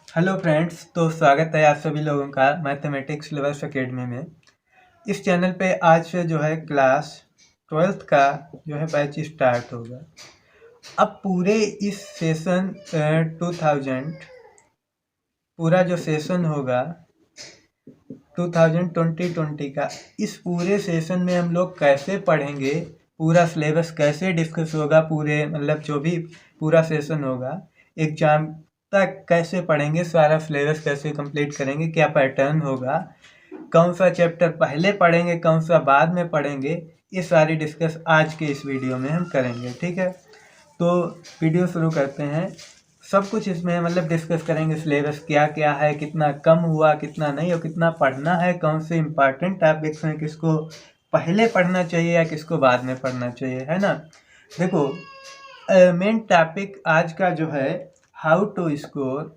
Hello friends, तो स्वागत है आप सभी लोगों का मैथमेटिक्स सिलेबस एकेडमी में। इस चैनल पे आज से जो है क्लास 12th का जो है बैच स्टार्ट होगा। अब पूरे इस सेशन 2000 पूरा जो सेशन होगा 2020 का, इस पूरे सेशन में हम लोग कैसे पढ़ेंगे, पूरा सिलेबस कैसे डिस्कस होगा, पूरे मतलब जो भी पूरा सेशन होगा एग्जाम तक कैसे पढ़ेंगे, सारा सिलेबस कैसे कंप्लीट करेंगे, क्या पैटर्न होगा, कौन सा चैप्टर पहले पढ़ेंगे, कौन सा बाद में पढ़ेंगे, ये सारी डिस्कस आज के इस वीडियो में हम करेंगे। ठीक है, तो वीडियो शुरू करते हैं। सब कुछ इसमें मतलब डिस्कस करेंगे, सिलेबस क्या क्या है, कितना कम हुआ, कितना नहीं, और कितना पढ़ना है, कौन से इम्पॉर्टेंट टॉपिक्स हैं, किसको पहले पढ़ना चाहिए या किसको बाद में पढ़ना चाहिए, है ना। देखो, मेन टॉपिक आज का जो है हाउ टू स्कोर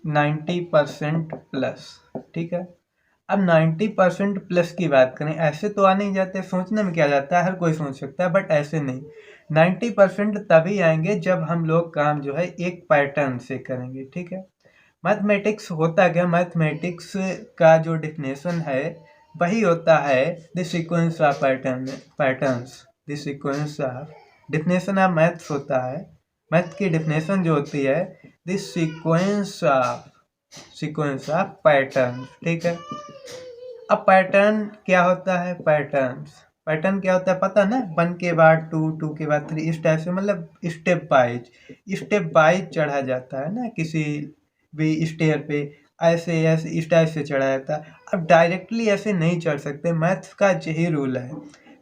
90% प्लस। ठीक है, अब 90% प्लस की बात करें, ऐसे तो आ नहीं जाते, सोचने में क्या जाता है, हर कोई सोच सकता है, बट ऐसे नहीं। 90% तभी आएंगे जब हम लोग काम जो है एक पैटर्न से करेंगे। ठीक है, मैथमेटिक्स होता क्या, मैथमेटिक्स का जो डिफिनेशन है वही होता है the sequence of patterns. The sequence of definition of maths होता है, मैथ की डिफिनेशन जो होती है द सीक्वेंस ऑफ पैटर्न। ठीक है, अब पैटर्न क्या होता है, पैटर्न क्या होता है पता ना, 1 के बाद 2, 2 के बाद 3, इस टाइप से, मतलब स्टेप वाइज चढ़ा जाता है ना, किसी भी स्टेयर पे ऐसे ऐसे इस टाइप से चढ़ा जाता है। अब डायरेक्टली ऐसे नहीं चढ़ सकते, मैथ्स का यही रूल है।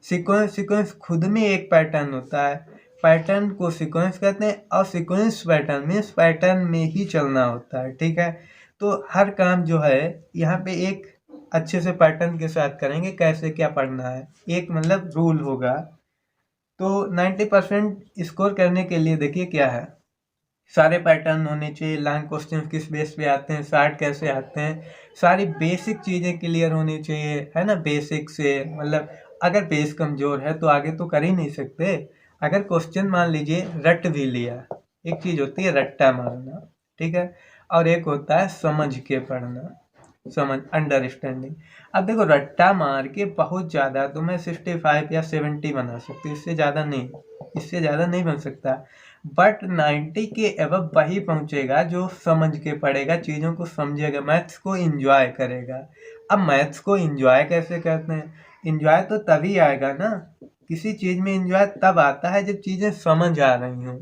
सीक्वेंस खुद में एक पैटर्न होता है, पैटर्न को सीक्वेंस कहते हैं, और सीक्वेंस पैटर्न मीन्स पैटर्न में ही चलना होता है। ठीक है, तो हर काम जो है यहाँ पे एक अच्छे से पैटर्न के साथ करेंगे, कैसे क्या पढ़ना है, एक मतलब रूल होगा। तो 90% स्कोर करने के लिए देखिए क्या है, सारे पैटर्न होने चाहिए, लॉन्ग क्वेश्चन किस बेस पे आते हैं, शार्ट कैसे आते हैं, सारी बेसिक चीज़ें क्लियर होनी चाहिए, है ना। बेसिक से मतलब अगर बेस कमज़ोर है तो आगे तो कर ही नहीं सकते। अगर क्वेश्चन मान लीजिए रट भी लिया, एक चीज़ होती है रट्टा मारना, ठीक है, और एक होता है समझ के पढ़ना, समझ अंडरस्टैंडिंग। अब देखो, रट्टा मार के बहुत ज़्यादा तो मैं 65 या 70 बना सकती हूँ, इससे ज़्यादा नहीं बन सकता। बट 90 के एवं वही पहुंचेगा जो समझ के पढ़ेगा, चीज़ों को समझेगा, मैथ्स को एंजॉय करेगा। अब मैथ्स को एंजॉय कैसे करते हैं, एंजॉय तो तभी आएगा ना, किसी चीज़ में एंजॉय तब आता है जब चीज़ें समझ आ रही हों।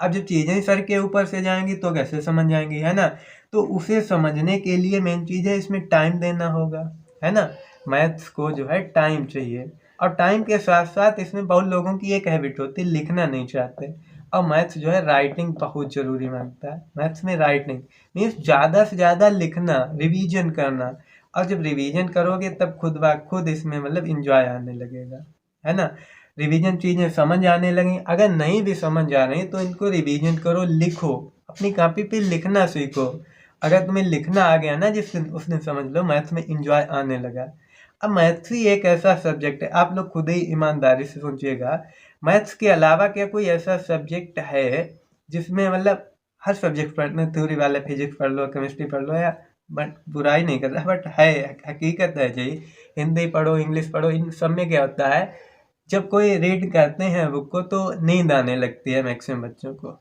अब जब चीज़ें सर के ऊपर से जाएंगी तो कैसे समझ आएंगी, है ना। तो उसे समझने के लिए मेन चीज़ है इसमें टाइम देना होगा, है ना। मैथ्स को जो है टाइम चाहिए, और टाइम के साथ साथ इसमें बहुत लोगों की एक हैबिट होती है, लिखना नहीं चाहते। और मैथ्स जो है राइटिंग बहुत ज़रूरी मांगता है, मैथ्स में राइटिंग मीन्स ज़्यादा से ज़्यादा लिखना, रिवीजन करना, और जब रिवीजन करोगे तब खुद ब खुद इसमें मतलब इंजॉय आने लगेगा, है ना। रिवीजन चीज़ें समझ आने लगेंगी, अगर नहीं भी समझ आ रही तो इनको रिवीजन करो, लिखो, अपनी कॉपी पे लिखना सीखो। अगर तुम्हें लिखना आ गया ना जिस दिन, उस दिन समझ लो मैथ्स में इंजॉय आने लगा। अब मैथ्स ही एक ऐसा सब्जेक्ट है, आप लोग खुद ही ईमानदारी से सोचिएगा, मैथ्स के अलावा क्या कोई ऐसा सब्जेक्ट है जिसमें मतलब हर सब्जेक्ट पढ़ने, थ्योरी वाले फिजिक्स पढ़ लो, केमिस्ट्री पढ़ लो, या बट बुराई नहीं कर रहा, बट है, हकीकत है जी। हिंदी पढ़ो, इंग्लिश पढ़ो, इन सब में क्या होता है, जब कोई रीड करते हैं बुक को तो नींद आने लगती है, मैक्सिमम बच्चों को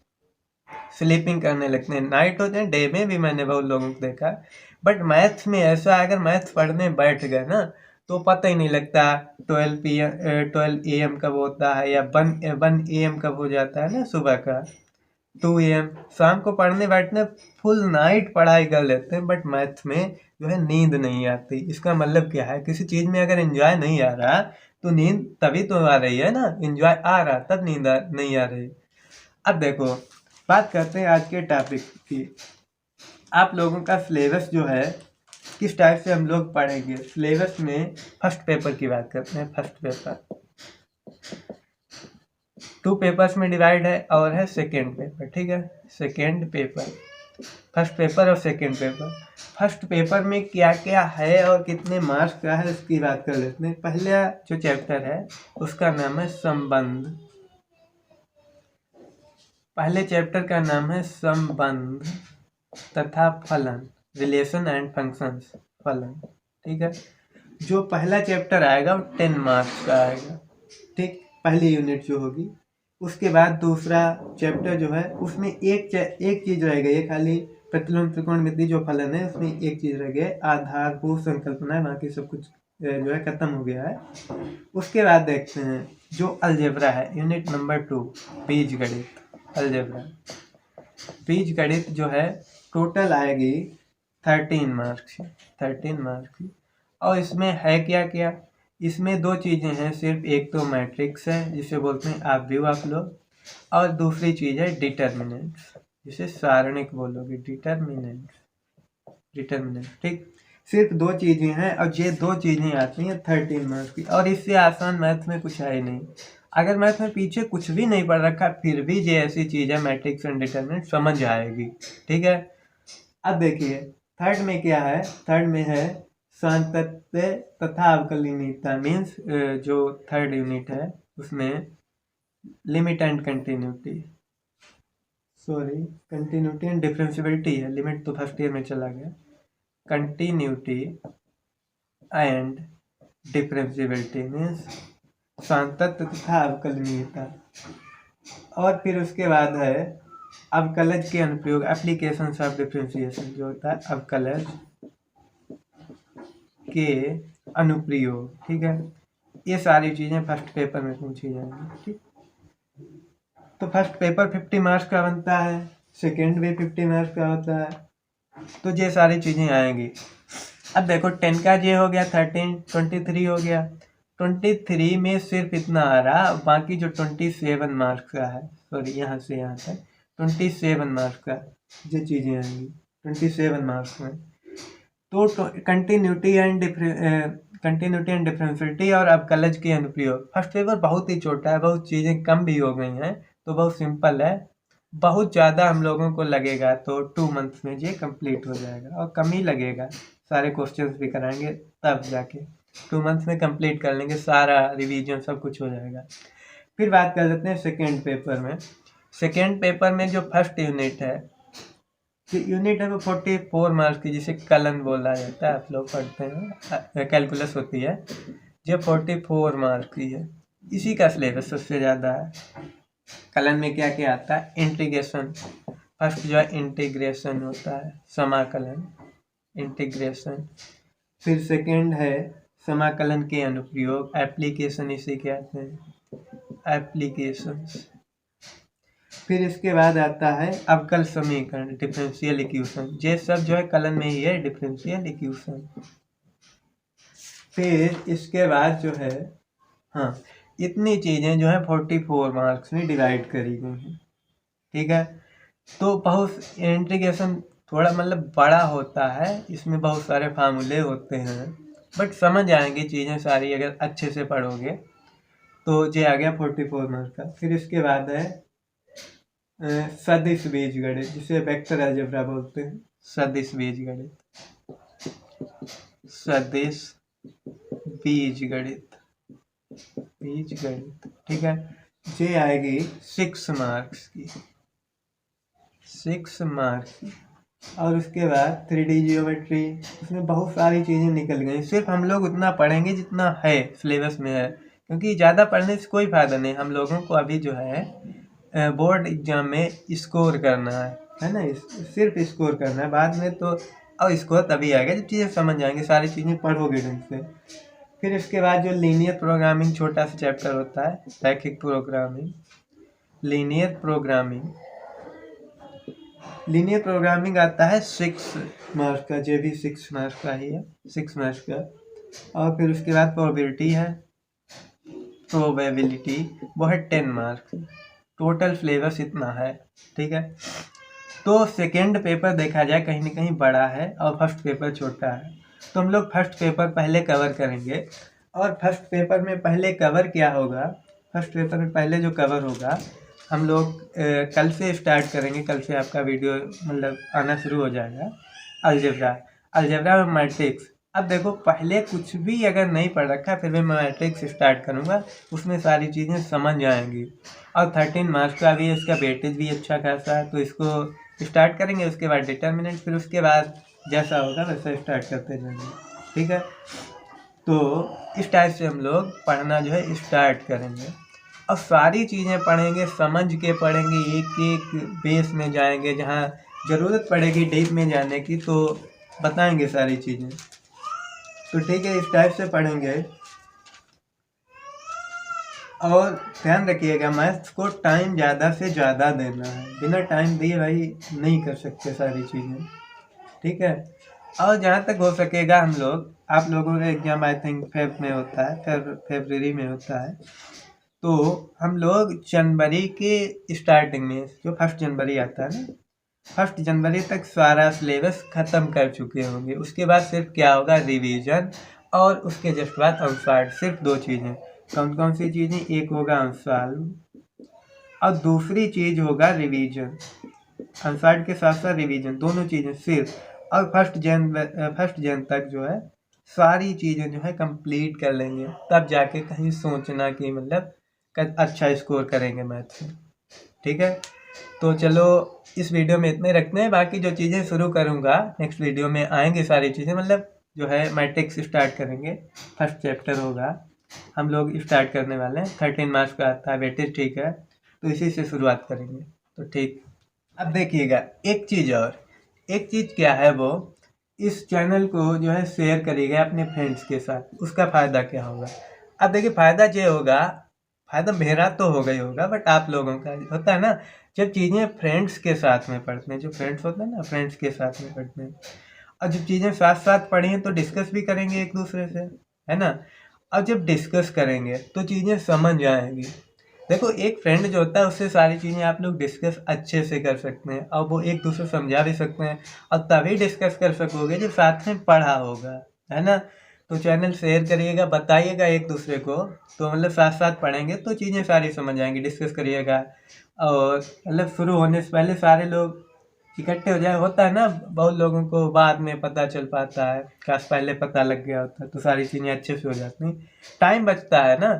स्लीपिंग करने लगते हैं, नाइट होते हैं, डे में भी मैंने बहुत लोगों को देखा। बट मैथ्स में ऐसा, अगर मैथ्स पढ़ने बैठ गए ना तो पता ही नहीं लगता 12 AM कब होता है, या 1 AM कब हो जाता है ना सुबह का, 2 AM, शाम को पढ़ने बैठने फुल नाइट पढ़ाई कर लेते हैं, बट मैथ्स में जो है नींद नहीं आती। इसका मतलब क्या है, किसी चीज़ में अगर एंजॉय नहीं आ रहा तो नींद तभी तो आ रही है ना, एंजॉय आ रहा तब नींद नहीं आ रही। अब देखो, बात करते हैं आज के टॉपिक की। आप लोगों का सिलेबस जो है किस टाइप से हम लोग पढ़ेंगे, सिलेबस में फर्स्ट पेपर की बात करते हैं। फर्स्ट पेपर 2 पेपर्स में डिवाइड है, और है सेकेंड पेपर। ठीक है, सेकेंड पेपर, फर्स्ट पेपर और सेकेंड पेपर। फर्स्ट पेपर में क्या क्या है और कितने मार्क्स का है उसकी बात कर लेते हैं। पहला जो चैप्टर है उसका नाम है संबंध। पहले चैप्टर का नाम है संबंध तथा फलन, रिलेशन एंड फंक्शंस, फलन। ठीक है, जो पहला चैप्टर आएगा वो 10 मार्क्स का आएगा। ठीक, पहली यूनिट जो होगी। उसके बाद दूसरा चैप्टर जो है उसमें एक चीज़ रह गई है, खाली प्रतिलोम त्रिकोणमिति जो फलन है उसमें एक चीज़ रह गई है, आधारभूत संकल्पना है, बाकी सब कुछ जो है खत्म हो गया है। उसके बाद देखते हैं जो अलजेब्रा है, यूनिट नंबर 2 बीजगणित, अलजेब्रा बीजगणित जो है टोटल आएगी 13 मार्क्स, 13 मार्क्स। और इसमें है क्या क्या, इसमें दो चीज़ें हैं सिर्फ, एक तो मैट्रिक्स है जिसे बोलते हैं आप व्यू आप लोग, और दूसरी चीज़ है डिटर्मिनेंट्स, जिसे सारणिक बोलोगे, डिटर्मिनेंट्स, डिटर्मिनेंट। ठीक, सिर्फ दो चीज़ें हैं और ये दो चीज़ें आती हैं 13 मार्क्स की, और इससे आसान मैथ में कुछ है ही नहीं। अगर मैथ में पीछे कुछ भी नहीं पढ़ रखा फिर भी ये ऐसी चीज़ है मैट्रिक्स एंड डिटर्मिनेंट समझ आएगी। ठीक है, अब देखिए थर्ड में क्या है, थर्ड में है सांतत्य तथा अवकलनीयता, मीन्स जो थर्ड यूनिट है उसमें limit and continuity, sorry continuity and differentiability है, लिमिट तो फर्स्ट ईयर में चला गया, कंटिन्यूटी एंड डिफरेंशियबिलिटी मीन्स सांतत्य तथा अवकलनीयता। और फिर उसके बाद है अवकलज के अनुप्रयोग, एप्लीकेशंस ऑफ डिफरेंशिएशन, जो होता है अवकलज के अनुप्रयोग। ठीक है, ये सारी चीज़ें फर्स्ट पेपर में पूछी जाएंगी। ठीक, तो फर्स्ट पेपर 50 मार्क्स का बनता है, सेकेंड भी 50 मार्क्स का होता है, तो ये सारी चीज़ें आएंगी। अब देखो 10 का ये हो गया 13, 23 हो गया, 23 में सिर्फ इतना आ रहा, बाकी जो 27 मार्क्स का है, सॉरी यहाँ से यहाँ तक 27 मार्क्स का ये चीज़ें आएंगी 27 मार्क्स में। तो कंटिन्यूटी एंड डिफरेंशियलिटी और अवकलज के अनुप्रयोग। फर्स्ट पेपर बहुत ही छोटा है, बहुत चीज़ें कम भी हो गई हैं, तो बहुत सिंपल है। बहुत ज़्यादा हम लोगों को लगेगा तो 2 मंथ्स में ये कंप्लीट हो जाएगा, और कम ही लगेगा, सारे क्वेश्चंस भी कराएंगे तब जाके 2 मंथ्स में कंप्लीट कर लेंगे, सारा रिवीजन सब कुछ हो जाएगा। फिर बात कर लेते हैं सेकेंड पेपर में। सेकेंड पेपर में जो फर्स्ट यूनिट है, यूनिट है वो 44 मार्क्स की, जिसे कलन बोला जाता है, आप लोग पढ़ते हैं, कैलकुलस होती है, जो 44 मार्क्स की है। इसी का सिलेबस सबसे ज़्यादा है। कलन में क्या क्या आता है, इंटीग्रेशन, फर्स्ट जो है इंटीग्रेशन होता है, समाकलन, इंटीग्रेशन। फिर सेकेंड है समाकलन के अनुप्रयोग, एप्लीकेशन इसे कहते हैं, एप्लीकेशंस। फिर इसके बाद आता है अवकल समीकरण, डिफरेंशियल इक्वेशन, ये सब जो है कलन में ही है, डिफरेंशियल इक्वेशन। फिर इसके बाद जो है, हाँ इतनी चीज़ें जो है 44 मार्क्स में डिवाइड करी गई हैं। ठीक है, तो बहुत इंटीग्रेशन थोड़ा मतलब बड़ा होता है, इसमें बहुत सारे फार्मूले होते हैं, बट समझ आएंगी चीज़ें सारी अगर अच्छे से पढ़ोगे। तो ये आ गया 44 मार्क्स का। फिर इसके बाद है सदिश बीजगणित, जिसे वेक्टर अलजेब्रा बोलते हैं, सदिश बीजगणित, सदिश बीजगणित, बीजगणित। ठीक है, ये आएगी 6 मार्क्स की, 6 मार्क्स की। और उसके बाद 3D जियोमेट्री, उसमें बहुत सारी चीज़ें निकल गई। सिर्फ हम लोग उतना पढ़ेंगे जितना है सिलेबस में है, क्योंकि ज़्यादा पढ़ने से कोई फ़ायदा नहीं। हम लोगों को अभी जो है बोर्ड एग्जाम में स्कोर करना है ना, सिर्फ स्कोर करना है, बाद में तो और स्कोर तभी आएगा जब चीज़ें समझ आएंगे, सारी चीज़ें पढ़ोगे ढंग से। फिर इसके बाद जो लीनियर प्रोग्रामिंग छोटा सा चैप्टर होता है, रैखिक programming, linear programming, linear programming आता है 6 मार्क्स का, जो भी 6 मार्क्स का ही है, 6 मार्क्स का। और फिर उसके बाद प्रोबेबिलिटी है, प्रोबेबिलिटी वो है 10 मार्क्स। टोटल सिलेबस इतना है। ठीक है, तो सेकेंड पेपर देखा जाए कहीं ना कहीं बड़ा है और फर्स्ट पेपर छोटा है, तो हम लोग फर्स्ट पेपर पहले कवर करेंगे। और फर्स्ट पेपर में पहले कवर क्या होगा, फर्स्ट पेपर में पहले जो कवर होगा हम लोग कल से स्टार्ट करेंगे, कल से आपका वीडियो मतलब आना शुरू हो जाएगा। अलजेब्रा, अलजेब्रा और मैट्रिक्स, अब देखो, पहले कुछ भी अगर नहीं पढ़ रखा फिर भी मैं मैट्रिक्स स्टार्ट करूँगा, उसमें सारी चीज़ें समझ आएंगी। और 13 मार्क्स का भी इसका वेटेज भी अच्छा खासा है, तो इसको स्टार्ट करेंगे। उसके बाद डिटर्मिनेंट, फिर उसके बाद जैसा होगा वैसा स्टार्ट करते जाएंगे। ठीक है, तो इस टाइप से हम लोग पढ़ना जो है स्टार्ट करेंगे। और सारी चीज़ें पढ़ेंगे, समझ के पढ़ेंगे, एक एक बेस में जाएंगे, जहाँ ज़रूरत पड़ेगी डीप में जाने की तो बताएंगे सारी चीज़ें। तो ठीक है, इस टाइप से पढ़ेंगे। और ध्यान रखिएगा, मैथ्स को टाइम ज़्यादा से ज़्यादा देना है, बिना टाइम दिए भाई नहीं कर सकते सारी चीज़ें। ठीक है, और जहाँ तक हो सकेगा हम लोग, आप लोगों का एग्ज़ाम आई थिंक फेब में होता है, फरवरी में होता है, तो हम लोग जनवरी के स्टार्टिंग में, जो 1 जनवरी आता है ना, 1 जनवरी तक सारा सिलेबस ख़त्म कर चुके होंगे। उसके बाद सिर्फ क्या होगा, रिवीजन, और उसके जस्ट बाद अनुसार। सिर्फ 2 चीज़ें। कौन कौन सी चीज़ें? एक होगा अनुसार और दूसरी चीज़ होगा रिवीजन। अनुसार के साथ साथ रिवीजन, दोनों चीज़ें सिर्फ। और 1 जन तक जो है सारी चीज़ें जो है कंप्लीट कर लेंगे, तब जाके कहीं सोचना कि मतलब अच्छा स्कोर करेंगे मैथ्स में। ठीक है, तो चलो इस वीडियो में इतने रखते हैं। बाकी जो चीज़ें शुरू करूँगा नेक्स्ट वीडियो में आएंगी सारी चीज़ें, मतलब जो है मैट्रिक्स स्टार्ट करेंगे, 1st चैप्टर होगा, हम लोग स्टार्ट करने वाले हैं। 13 मार्क्स का आता है वेटेज, ठीक है, तो इसी से शुरुआत करेंगे। तो ठीक, अब देखिएगा एक चीज़ क्या है, वो इस चैनल को जो है शेयर करिएगा अपने फ्रेंड्स के साथ। उसका फ़ायदा क्या होगा? अब देखिए, फ़ायदा ये होगा, फ़ायदा मेरा तो होगा ही होगा, बट आप लोगों का होता है ना, जब चीज़ें फ्रेंड्स के साथ में पढ़ते हैं, जो फ्रेंड्स होते हैं ना, फ्रेंड्स के साथ में पढ़ते हैं, और जब चीज़ें साथ साथ पढ़ी हैं तो डिस्कस भी करेंगे एक दूसरे से, है ना। और जब डिस्कस करेंगे तो चीज़ें समझ आएंगी। देखो, एक फ्रेंड जो होता है उससे सारी चीज़ें आप लोग डिस्कस अच्छे से कर सकते हैं, और वो एक दूसरे समझा भी सकते हैं, और तभी डिस्कस कर सकोगे जब साथ में पढ़ा होगा, है ना। तो चैनल शेयर करिएगा, बताइएगा एक दूसरे को, तो मतलब साथ साथ पढ़ेंगे तो चीज़ें सारी समझ आएंगी। डिस्कस करिएगा, और मतलब शुरू होने से पहले सारे लोग इकट्ठे हो जाए। होता है ना, बहुत लोगों को बाद में पता चल पाता है, काश पहले पता लग गया होता, तो सारी चीज़ें अच्छे से हो जाती, टाइम बचता है ना।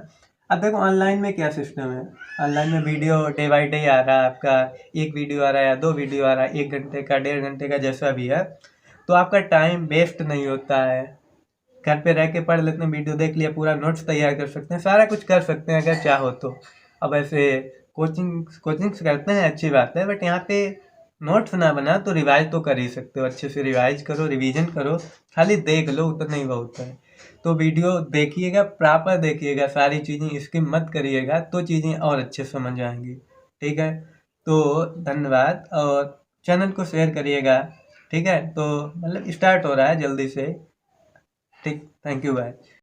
अब देखो ऑनलाइन में क्या सिस्टम है, ऑनलाइन में वीडियो डे बाई डे आ रहा है, आपका एक वीडियो आ रहा है या 2 वीडियो आ रहा है, 1 घंटे का, 1.5 घंटे का, जैसा भी है, तो आपका टाइम वेस्ट नहीं होता है। घर पे रह के पढ़ लेते हैं, वीडियो देख लिया, पूरा नोट्स तैयार कर सकते हैं, सारा कुछ कर सकते हैं अगर चाहो तो। अब ऐसे कोचिंग्स करते हैं, अच्छी बात है, बट यहाँ पे नोट्स ना बना तो रिवाइज तो कर ही सकते हो। अच्छे से रिवाइज करो, रिवीजन करो, खाली देख लो, उतना ही बहुत है। तो वीडियो देखिएगा, प्रॉपर देखिएगा, सारी चीज़ें स्किप मत करिएगा, तो चीज़ें और अच्छे समझ आएंगी। ठीक है, तो धन्यवाद, और चैनल को शेयर करिएगा। ठीक है, तो मतलब स्टार्ट हो रहा है जल्दी से। ठीक, थैंक यू, बाय।